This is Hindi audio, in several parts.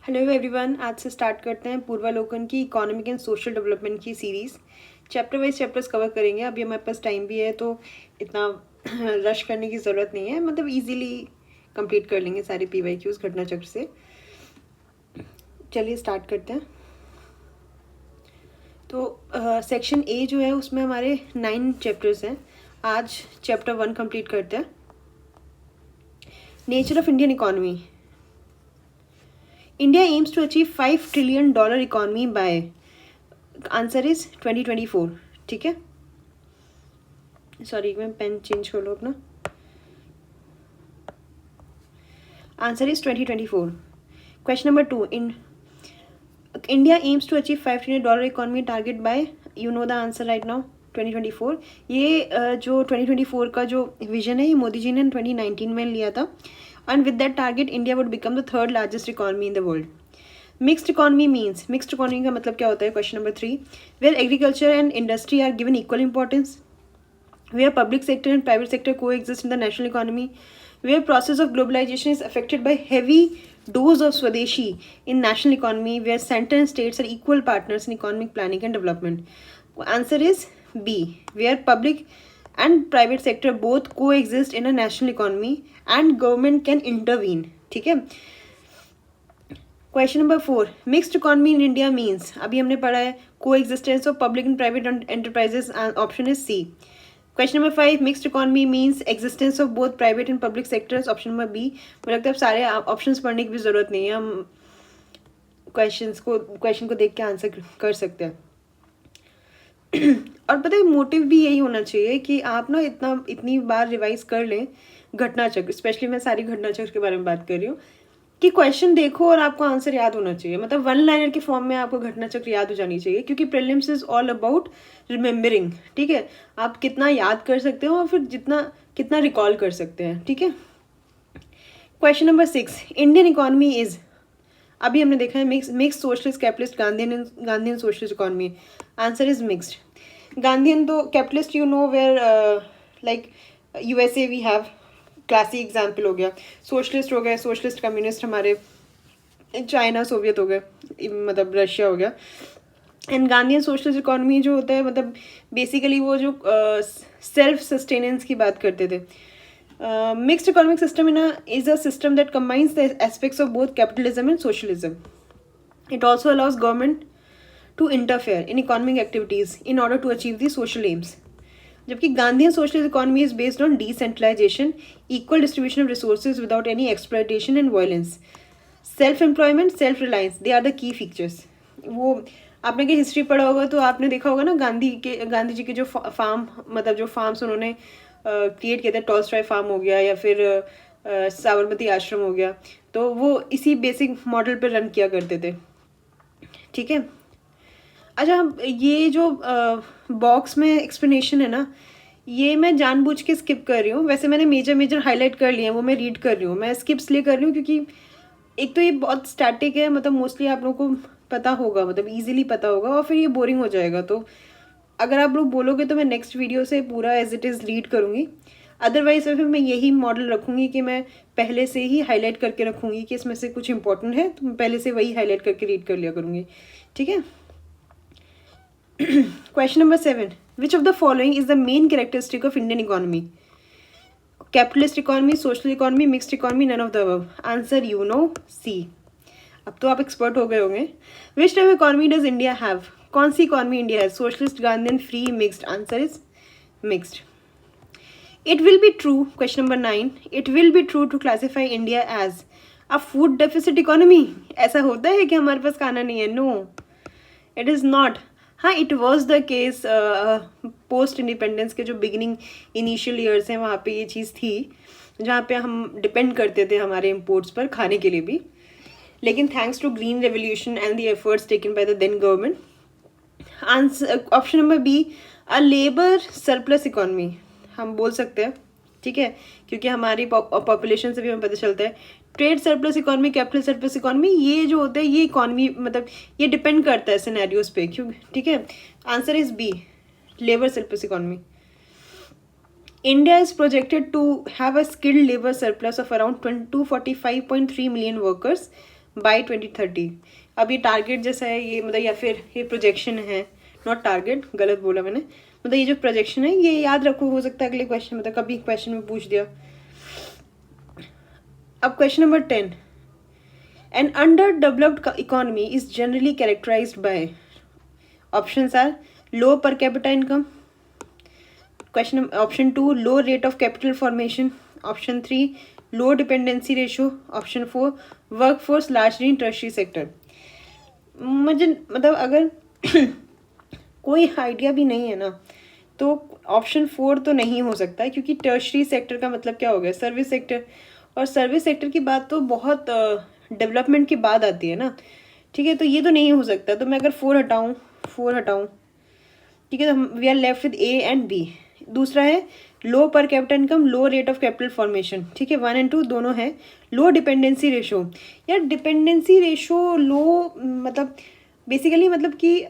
हेलो एवरीवन, आज से स्टार्ट करते हैं पूर्वालोकन की इकोनॉमिक एंड सोशल डेवलपमेंट की series. Chapter wise chapters cover करेंगे। अभी हमारे पास टाइम भी है तो इतना रश करने की ज़रूरत नहीं है, मतलब इजीली कंप्लीट कर लेंगे सारे PYQs घटना चक्र से। चलिए स्टार्ट करते हैं। तो सेक्शन ए जो है उसमें हमारे 9 चैप्टर्स हैं। आज चैप्टर 1 कंप्लीट करते हैं। Nature of Indian economy. India aims to achieve $5 trillion economy by answer is 2024। ठीक है, सॉरी मैं पेन चेंज कर लो अपना। Answer is 2024। Question number 2, India aims to achieve $5 trillion economy target by, you know the answer right now, 2024। ये जो 2024 का जो विजन है ये मोदी जी ने 2019 में लिया था। And with that target, India would become the third largest economy in the world. Mixed economy means, mixed economy का मतलब क्या होता है? Question number 3, where agriculture and industry are given equal importance, where public sector and private sector coexist in the national economy, where process of globalization is affected by heavy dose of Swadeshi in national economy, where center and states are equal partners in economic planning and development. Answer is B, where public and private sector both coexist in a national economy and government can intervene. ठीक है। Question number 4, mixed economy in India means, अभी हमने पढ़ा है coexistence of public and private enterprises, option is C. Question number 5, mixed economy means existence of both private and public sectors, option number B. मुझे लगता है सारे ऑप्शंस पढ़ने की भी जरूरत नहीं है, हम क्वेश्चन को देख के आंसर कर सकते हैं। और पता है मोटिव भी यही होना चाहिए कि आप ना इतनी बार रिवाइज कर लें घटना चक्र, स्पेशली मैं सारी घटना चक्र के बारे में बात कर रही हूँ, कि क्वेश्चन देखो और आपको आंसर याद होना चाहिए, मतलब 1 लाइनर के फॉर्म में आपको घटना चक्र याद हो जानी चाहिए, क्योंकि prelims is all about remembering. ठीक है, आप कितना याद कर सकते हो और फिर कितना रिकॉल कर सकते हैं। ठीक है। Question number 6, Indian economy is, अभी हमने देखा है mix socialist capitalist Gandhian socialist economy, answer is mixed. Gandhian तो capitalist, you know where like USA we have classic example हो गया, सोशलिस्ट हो गए, सोशलिस्ट कम्युनिस्ट हमारे चाइना सोवियत हो गए, मतलब रशिया हो गया। एंड गांधीयन सोशलिस्ट इकोनॉमी जो होता है मतलब बेसिकली वो जो सेल्फ सस्टेनेंस की बात करते थे। Mixed economic system is a system that combines the aspects of both capitalism and socialism. It also allows government to interfere in economic activities in order to achieve the social aims. जबकि Gandhian socialist economy is based on decentralization, equal distribution of resources without any exploitation and violence, self-employment, self-reliance, they are the key features. वो आपने क्या हिस्ट्री पढ़ा होगा तो आपने देखा होगा ना, गांधी जी के जो फार्म, मतलब जो फार्म्स उन्होंने क्रिएट किया था, टॉलस्टॉय फार्म हो गया या फिर साबरमती आश्रम हो गया, तो वो इसी बेसिक मॉडल पर रन किया करते थे। ठीक है। अच्छा, ये जो बॉक्स में एक्सप्लेनेशन है ना, ये मैं जानबूझ के स्किप कर रही हूँ। वैसे मैंने मेजर हाईलाइट कर लिए हैं, वो मैं रीड कर रही हूँ। मैं स्किप इसलिए कर रही हूँ क्योंकि एक तो ये बहुत स्टैटिक है, मतलब मोस्टली आप लोगों को पता होगा, मतलब इजीली पता होगा, और फिर ये बोरिंग हो जाएगा। तो अगर आप लोग बोलोगे तो मैं नेक्स्ट वीडियो से पूरा एज इट इज़ रीड करूँगी। अदरवाइज फिर मैं यही मॉडल रखूँगी कि मैं पहले से ही हाईलाइट करके रखूँगी कि इसमें से कुछ इंपॉर्टेंट है, तो मैं पहले से वही हाईलाइट करके रीड कर लिया करूँगी। ठीक है। Question number 7, which of the following is the main characteristic of Indian economy? Capitalist economy, social economy, mixed economy, none of the above. Answer you know C. अब तो आप एक्सपर्ट हो गए होंगे। Which type economy does India have? कौन सी इकोनॉमी इंडिया है? Socialist, Gandhian, free, mixed? Answer is mixed. It will be true, question number 9, it will be true to classify India as a food deficit economy. ऐसा होता है कि हमारे पास खाना नहीं है? No, it is not. हाँ, it was the case post independence के जो बिगिनिंग इनिशियल ईयर्स हैं, वहाँ पे ये चीज़ थी जहाँ पे हम डिपेंड करते थे हमारे इम्पोर्ट्स पर खाने के लिए भी। लेकिन thanks to green revolution and the efforts taken by the then government, answer option number B, a labour surplus economy हम बोल सकते हैं। ठीक है, क्योंकि हमारी पॉपुलेशन से भी हमें पता चलता है। Trade surplus economy, capital surplus economy, ये जो होता है ये इकोनॉमी, मतलब ये डिपेंड करता है सिनेरियोज पे, क्यों? ठीक है, answer is B, labour surplus economy. India is projected to have a skilled labour surplus of around 245.3 million workers बाय 2030। अब ये टारगेट जैसा है ये, मतलब या फिर ये प्रोजेक्शन है, नॉट टारगेट, गलत बोला मैंने, मतलब ये जो प्रोजेक्शन है ये याद रखो, हो सकता है अगले क्वेश्चन, मतलब कभी क्वेश्चन में पूछ दिया। अब question number 10, an under developed economy is generally characterised by, options are low per capita income, question option 2 low rate of capital formation, option 3 low dependency ratio, option 4 work force largely in tertiary sector. मुझे मतलब अगर कोई आइडिया भी नहीं है ना, तो ऑप्शन 4 तो नहीं हो सकता है, क्योंकि टर्शरी सेक्टर का मतलब क्या हो गया, सर्विस सेक्टर, और सर्विस सेक्टर की बात तो बहुत डेवलपमेंट के बाद आती है ना, ठीक है, तो ये तो नहीं हो सकता। तो मैं अगर 4 हटाऊँ, ठीक है, तो we are left with A and B. दूसरा है low per capital income, low rate of capital formation, ठीक है, 1 एंड 2 दोनों है। लो डिपेंडेंसी रेशो, यार डिपेंडेंसी रेशो लो, मतलब बेसिकली मतलब कि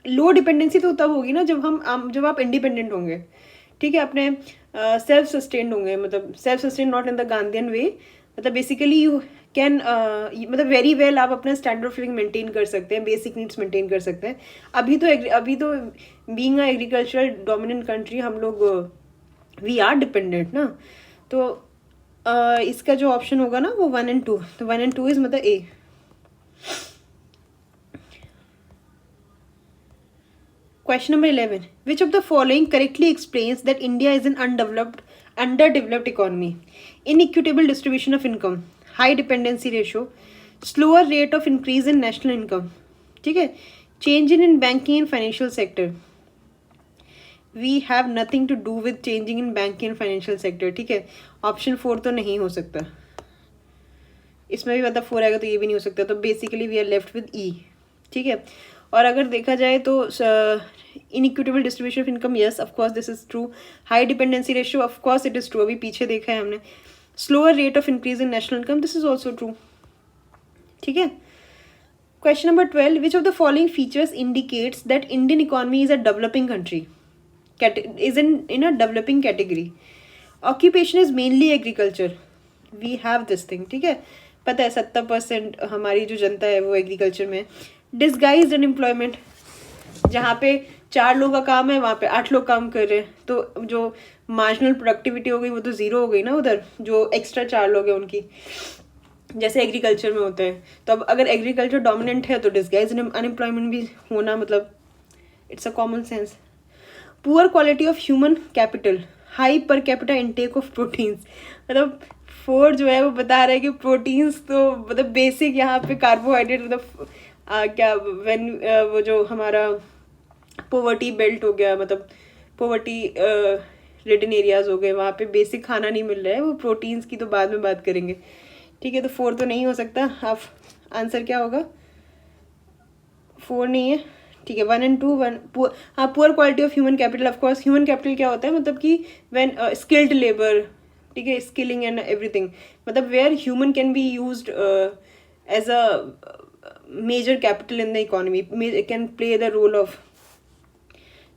लो डिपेंडेंसी तो तब होगी ना जब आप इंडिपेंडेंट होंगे, ठीक है, अपने सेल्फ सस्टेन्ड होंगे, मतलब self sustain not in the Gandhian way, मतलब बेसिकली यू कैन मतलब वेरी वेल आप अपना स्टैंडर्ड ऑफ लिविंग मेंटेन कर सकते हैं, बेसिक नीड्स मेंटेन कर सकते हैं। अभी तो being a agricultural dominant country हम लोग वी आर डिपेंडेंट ना, तो इसका जो ऑप्शन होगा ना वो 1 एंड 2, तो 1 एंड 2 इज मतलब ए। Question number 11. Which of the following correctly explains that India is an underdeveloped economy? Inequitable distribution of income, high dependency ratio, slower rate of increase in national income. ठीक है, change in banking and financial sector. We have nothing to do with changing in banking and financial sector. ठीक है, ऑप्शन 4 तो नहीं हो सकता, इसमें भी मतलब 4 आएगा तो ये भी नहीं हो सकता, तो basically we are left with E, ठीक है। और अगर देखा जाए तो inequitable distribution of income, yes of course this is true. High dependency ratio, of course it is true, अभी पीछे देखा है हमने। Slower rate of increase in national income, this is also true, ठीक है। Question number 12, which of the following features indicates that Indian economy is a developing country, is in a developing category? Occupation is mainly agriculture, we have this thing, ठीक है, पता है 70% हमारी जो जनता है वो एग्रीकल्चर में। डिसगाइज्ड अनएम्प्लॉयमेंट, जहाँ पे 4 लोग का काम है वहाँ पे 8 लोग काम कर रहे हैं, तो जो मार्जिनल प्रोडक्टिविटी हो गई वो तो ज़ीरो हो गई ना उधर, जो एक्स्ट्रा 4 लोग हैं उनकी, जैसे एग्रीकल्चर में होते हैं। तो अब अगर एग्रीकल्चर डोमिनेंट है तो डिसगाइज्ड अनएम्प्लॉयमेंट भी होना, मतलब it's a common sense. Poor quality of human capital, high per capita intake of proteins, मतलब 4 जो है वो बता रहा है कि प्रोटीन्स तो मतलब बेसिक यहाँ पे कार्बोहाइड्रेट, मतलब क्या व्हेन वो जो हमारा पोवर्टी बेल्ट हो गया, मतलब पोवर्टी रिडन एरियाज हो गए, वहाँ पे बेसिक खाना नहीं मिल रहा है, वो प्रोटीन्स की तो बाद में बात करेंगे, ठीक है। तो 4 तो नहीं हो सकता, आप आंसर क्या होगा, 4 नहीं है, ठीक है। 1 एंड 2 हाँ, poor quality of human capital, of course human capital क्या होता है, मतलब कि व्हेन स्किल्ड लेबर, ठीक है, स्किलिंग एंड एवरीथिंग, मतलब where human can be used as a major capital in the economy, can play the role of.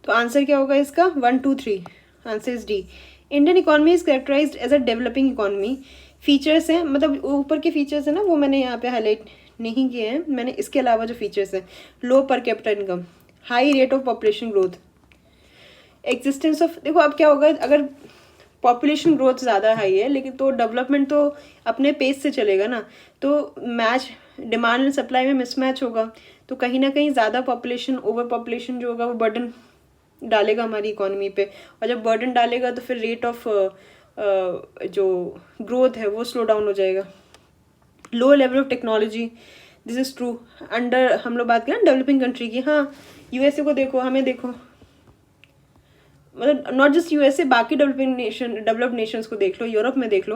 तो आंसर क्या होगा इसका, 1 2 3, answer is D. Indian economy is characterised as a developing economy. Features हैं, मतलब ऊपर के फीचर्स हैं ना वो मैंने यहाँ पे हाईलाइट नहीं किए हैं, मैंने इसके अलावा जो फीचर्स हैं, लो per capital income, high rate of population growth, existence of, देखो अब क्या होगा, अगर पॉपुलेशन ग्रोथ ज़्यादा हाई है लेकिन तो डेवलपमेंट तो अपने पेस से चलेगा ना, तो मैच डिमांड एंड सप्लाई में मिसमैच होगा, तो कहीं ना कहीं ज़्यादा पॉपुलेशन, ओवर पॉपुलेशन जो होगा वो बर्डन डालेगा हमारी इकोनॉमी पे, और जब बर्डन डालेगा तो फिर रेट ऑफ जो ग्रोथ है वो स्लो डाउन हो जाएगा। Low level of technology, this is true. Under हम लोग बात करें डेवलपिंग कंट्री की, हाँ यूएसए को देखो, हमें देखो, मतलब नॉट जस्ट यूएसए, बाकी डेवलप्ड नेशंस को देख लो, यूरोप में देख लो।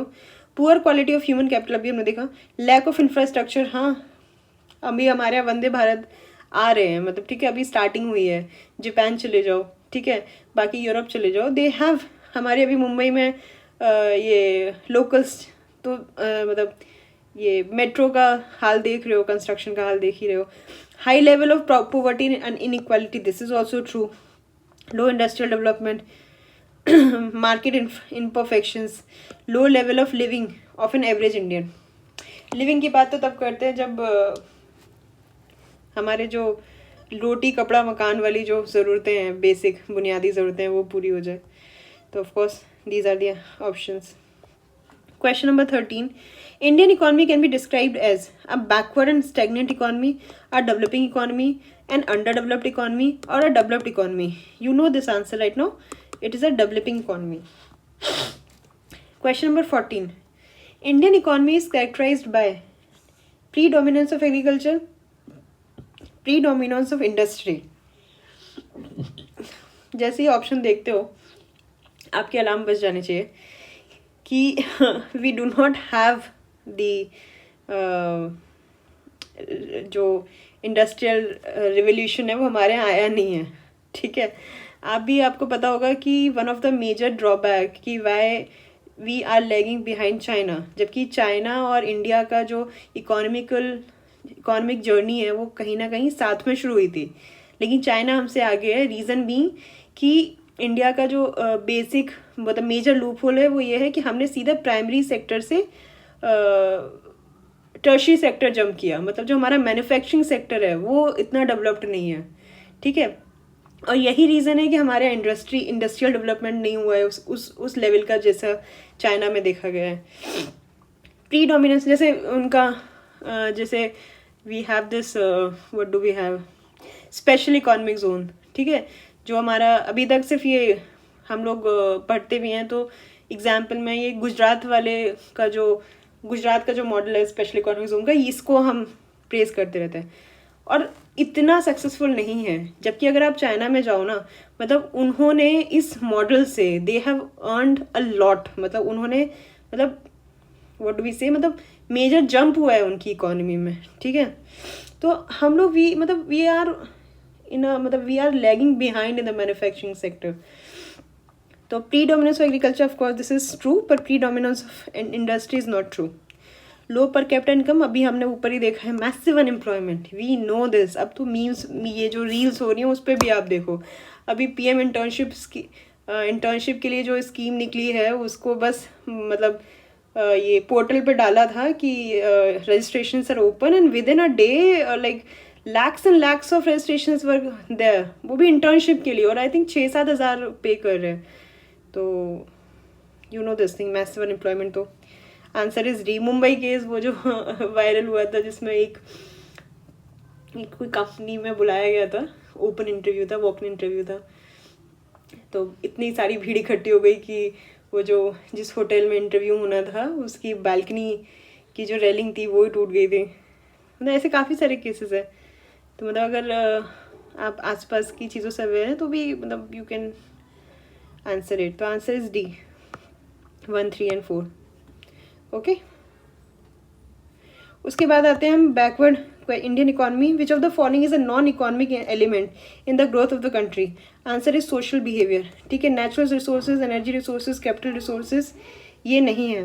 Poor quality of human capital अभी हमने देखा। लैक ऑफ इंफ्रास्ट्रक्चर, हाँ अभी हमारे यहाँ वंदे भारत आ रहे हैं, मतलब ठीक है अभी स्टार्टिंग हुई है, जापान चले जाओ, ठीक है, बाकी यूरोप चले जाओ, दे हैव, हमारे अभी मुंबई में ये लोकल्स तो मतलब ये मेट्रो का हाल देख रहे हो, कंस्ट्रक्शन का हाल देख ही रहे हो। High level of poverty and inequality, this is also true. Low industrial development, market imperfections, low level of living of an average Indian. Living की बात तो तब करते हैं जब हमारे जो रोटी कपड़ा मकान वाली जो ज़रूरतें हैं, बेसिक बुनियादी ज़रूरतें हैं, वो पूरी हो जाए. तो of course these are the options. Question number 13. Indian economy can be described as a backward and stagnant economy, a developing economy, an underdeveloped economy, or a developed economy. You know this answer right now. It is a developing economy. Question number 14. Indian economy is characterized by predominance of agriculture, predominance of industry. जैसे ही ऑप्शन देखते हो आपके अलार्म बज जाने चाहिए कि we do not have the जो इंडस्ट्रियल रिवोल्यूशन है वो हमारे यहाँ आया नहीं है. ठीक है. आपको पता होगा कि one of the major drawback कि why we are lagging behind China, जबकि चाइना और इंडिया का जो इकोनॉमिक जर्नी है वो कहीं ना कहीं साथ में शुरू हुई थी, लेकिन चाइना हमसे आगे है. रीज़न भी कि इंडिया का जो बेसिक मतलब मेजर लूप होल है वो ये है कि हमने सीधा प्राइमरी सेक्टर से टर्शरी सेक्टर जंप किया. मतलब जो हमारा मैन्युफैक्चरिंग सेक्टर है वो इतना डेवलप्ड नहीं है. ठीक है. और यही रीज़न है कि हमारे इंडस्ट्रियल डेवलपमेंट नहीं हुआ है उस लेवल का जैसा चाइना में देखा गया है. प्री डोमिनेंस जैसे उनका जैसे we have this what do we have special economic zone. ठीक है. जो हमारा अभी तक सिर्फ ये हम लोग पढ़ते भी हैं, तो एग्जाम्पल में ये गुजरात का जो मॉडल है स्पेशल इकोनॉमिक जोन का, इसको हम प्रेस करते रहते हैं और इतना सक्सेसफुल नहीं है. जबकि अगर आप चाइना में जाओ ना, मतलब उन्होंने इस मॉडल से they have earned a lot. मतलब उन्होंने मतलब व्हाट डू वी से मतलब मेजर जंप हुआ है उनकी इकोनॉमी में. ठीक है. तो हम लोग we are lagging behind in the manufacturing sector. तो predominance of agriculture of course this is true, पर predominance of industry is not true. Low per capital income अभी हमने ऊपर ही देखा है. Massive unemployment, we know this. अब तो मीम्स ये जो रील्स हो रही हैं उस पर भी आप देखो. अभी पीएम इंटर्नशिप के लिए जो स्कीम निकली है उसको बस मतलब ये पोर्टल पे डाला था कि registration are open and within a day like lakhs and lakhs of registration were there, वो भी इंटर्नशिप के लिए. और आई थिंक 6-7 हज़ार पे कर रहे हैं. तो you know this thing massive unemployment. तो answer is D. Mumbai case वो जो वायरल हुआ था जिसमें एक कोई कंपनी में बुलाया गया था, ओपन इंटरव्यू था, वॉक इन इंटरव्यू था. तो इतनी सारी भीड़ इकट्ठी हो गई कि वो जो जिस होटल में इंटरव्यू होना था उसकी बालकनी की जो रेलिंग थी वो ही टूट गई थी. मतलब ऐसे काफ़ी सारे केसेस है. तो मतलब अगर आप आसपास की चीज़ों से अवेयर हैं तो भी मतलब यू कैन आंसर इट. तो answer is D 1, 3 and 4. Okay. उसके बाद आते हैं हम backward Indian economy. Which of the following is a non economic element in the growth of the country. Answer is social behaviour. ठीक है. Natural resources, energy resources, capital resources ये नहीं है.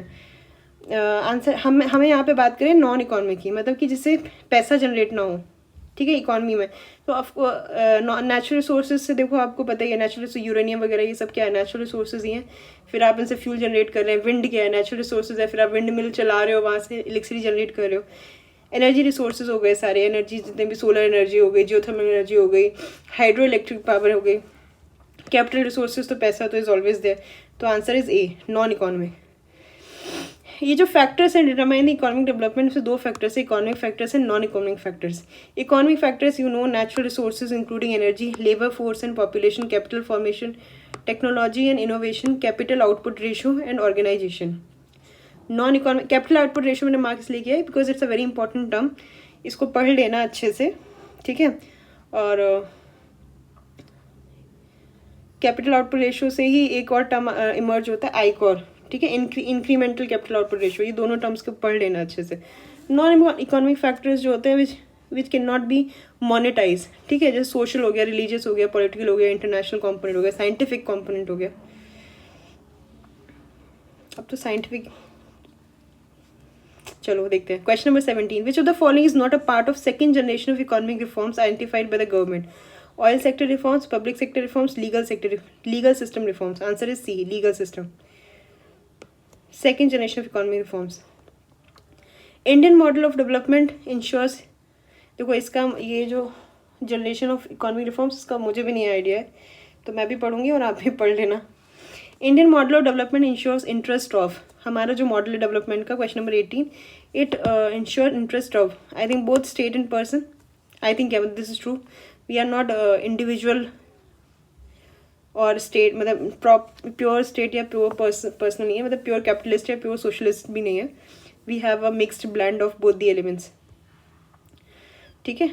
आंसर हमें यहाँ पे बात करें नॉन इकोनॉमिक की, मतलब कि जिससे पैसा जनरेट ना हो. ठीक है. इकोनॉमी में तो नेचुरल रिसोर्सेज से देखो आपको पता ही है, नेचुरल यूरेनियम वगैरह ये सब क्या है, नेचुरल रिसोर्सेज ही हैं. फिर आप इनसे फ्यूल जनरेट कर रहे हैं. विंड क्या है, नेचुरल रिसोर्सेज है. फिर आप विंड मिल चला रहे हो, वहाँ से इलेक्ट्रिसिटी जनरेट कर रहे हो. एनर्जी रिसोर्सेज हो गए सारे, एनर्जी जितने भी सोलर एनर्जी हो गई, जियोथर्मल एनर्जी हो गई, हाइड्रो इलेक्ट्रिक पावर हो गई. कैपिटल रिसोर्सेज तो पैसा तो इज ऑलवेज देयर. तो answer is a non economic. ये जो फैक्टर्स हैं डिटरमाइन द इकोनॉमिक डेवलपमेंट से दो फैक्टर्स है, economic factors and non economic factors. Economic factors you know natural resources including energy, labour force and population, capital formation, technology and innovation, capital output ratio and organisation. Non economic capital output ratio मैंने मार्क्स लिए किया है because it's a very important term. इसको पढ़ लेना अच्छे से. ठीक है. और कैपिटल आउटपुट रेशियो से ही एक और टर्म इमर्ज होता है आईकॉर. ठीक है. इंक्रीमेंटल कैपिटल आउटपुट रेशियो, ये दोनों टर्म्स को पढ़ लेना अच्छे से. नॉन इकोनॉमिक फैक्टर्स जो होते हैं which can not be monetise. ठीक है. जैसे सोशल हो गया, रिलीजियस हो गया, पॉलिटिकल हो गया, इंटरनेशनल कॉम्पोनेंट हो गया, साइंटिफिक कॉम्पोनेंट हो गया. अब तो साइंटिफिक चलो देखते हैं. Question number 17. Which of the following is not a part of second generation of economic reforms identified by the government. Oil sector reforms, public sector reforms, legal system reforms. Answer is C legal system. Second generation of economic reforms. Indian model of development ensures, देखो इसका ये जो जनरेशन ऑफ इकोनॉमिक रिफॉर्म्स, इसका मुझे भी नहीं आइडिया है, तो मैं भी पढ़ूंगी और आप भी पढ़ लेना। Indian model of development ensures interest of, हमारा जो मॉडल है डेवलपमेंट का, question number 18, it ensure interest of I think both state and person, I think this is true, we are not individual और स्टेट, मतलब प्योर स्टेट या प्योर पर्सनल नहीं है, मतलब प्योर कैपिटलिस्ट या प्योर सोशलिस्ट भी नहीं है, we have a mixed blend of both the elements. ठीक है,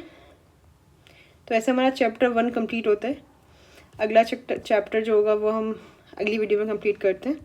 तो ऐसे हमारा चैप्टर 1 कंप्लीट होता है। अगला चैप्टर जो होगा वो हम अगली वीडियो में कंप्लीट करते हैं।